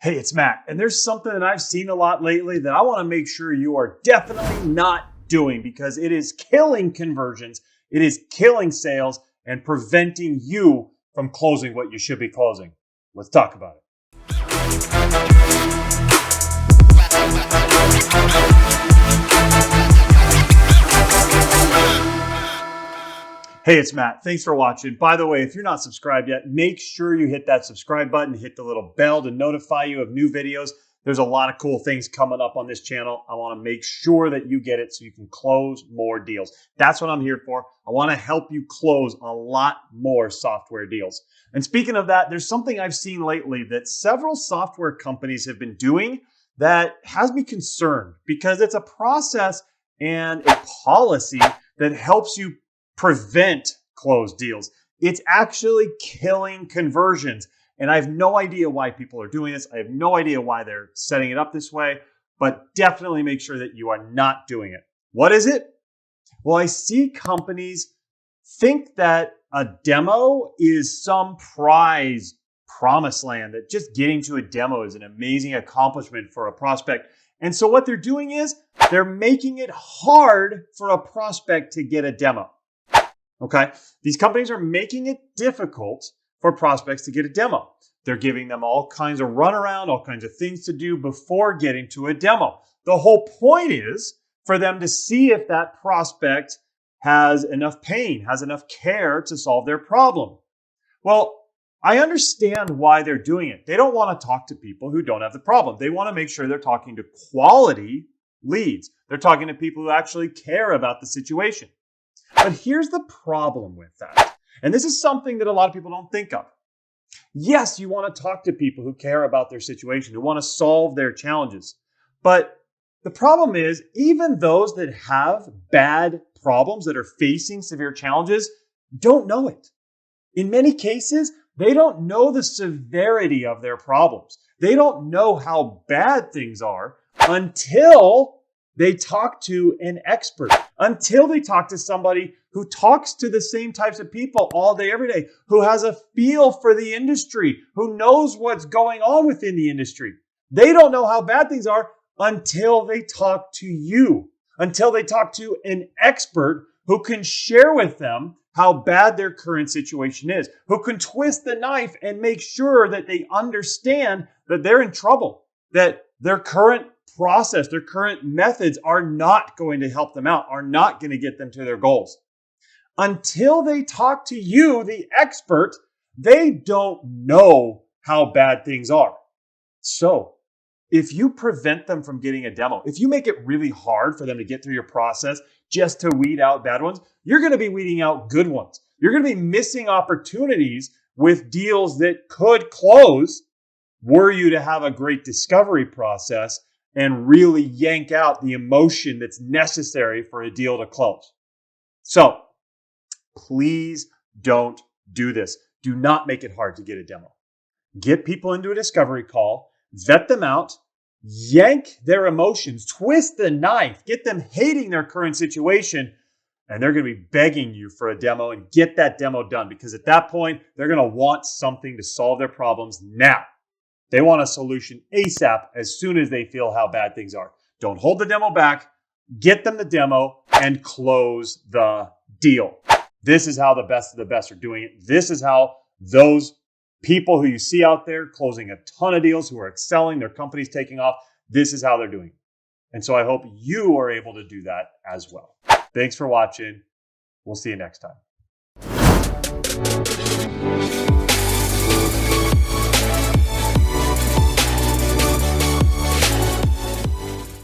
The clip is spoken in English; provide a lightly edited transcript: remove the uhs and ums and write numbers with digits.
Hey, it's Matt, and there's something that I've seen a lot lately that I want to make sure you are definitely not doing because it is killing conversions, it is killing sales, and preventing you from closing what you should be closing. Let's talk about it. Hey, it's Matt. Thanks for watching. By the way, if you're not subscribed yet, make sure you hit that subscribe button, hit the little bell to notify you of new videos. There's a lot of cool things coming up on this channel. I want to make sure that you get it so you can close more deals. That's what I'm here for. I want to help you close a lot more software deals. And speaking of that, there's something I've seen lately that several software companies have been doing that has me concerned because it's a process and a policy that helps you prevent closed deals. It's actually killing conversions. And I have no idea why people are doing this. I have no idea why they're setting it up this way, but definitely make sure that you are not doing it. What is it? Well, I see companies think that a demo is some prize promised land, that just getting to a demo is an amazing accomplishment for a prospect. And so what they're doing is they're making it hard for a prospect to get a demo. Okay, these companies are making it difficult for prospects to get a demo. They're giving them all kinds of runaround, all kinds of things to do before getting to a demo. The whole point is for them to see if that prospect has enough pain, has enough care to solve their problem. Well, I understand why they're doing it. They don't want to talk to people who don't have the problem. They want to make sure they're talking to quality leads. They're talking to people who actually care about the situation. But here's the problem with that. And this is something that a lot of people don't think of. Yes, you want to talk to people who care about their situation, who want to solve their challenges. But the problem is, even those that have bad problems, that are facing severe challenges, don't know it. In many cases, they don't know the severity of their problems. They don't know how bad things are until they talk to an expert, until they talk to somebody who talks to the same types of people all day, every day, who has a feel for the industry, who knows what's going on within the industry. They don't know how bad things are until they talk to you, until they talk to an expert who can share with them how bad their current situation is, who can twist the knife and make sure that they understand that they're in trouble, that their current process, their current methods are not going to help them out, are not going to get them to their goals. Until they talk to you, the expert, they don't know how bad things are. So if you prevent them from getting a demo, if you make it really hard for them to get through your process just to weed out bad ones, you're going to be weeding out good ones. You're going to be missing opportunities with deals that could close were you to have a great discovery process and really yank out the emotion that's necessary for a deal to close. So please don't do this. Do not make it hard to get a demo. Get people into a discovery call, vet them out, yank their emotions, twist the knife, get them hating their current situation, and they're going to be begging you for a demo, and get that demo done, because at that point, they're going to want something to solve their problems now. They want a solution ASAP as soon as they feel how bad things are. Don't hold the demo back. Get them the demo and close the deal. This is how the best of the best are doing it. This is how those people who you see out there closing a ton of deals, who are excelling, their company's taking off, this is how they're doing it. And so I hope you are able to do that as well. Thanks for watching. We'll see you next time.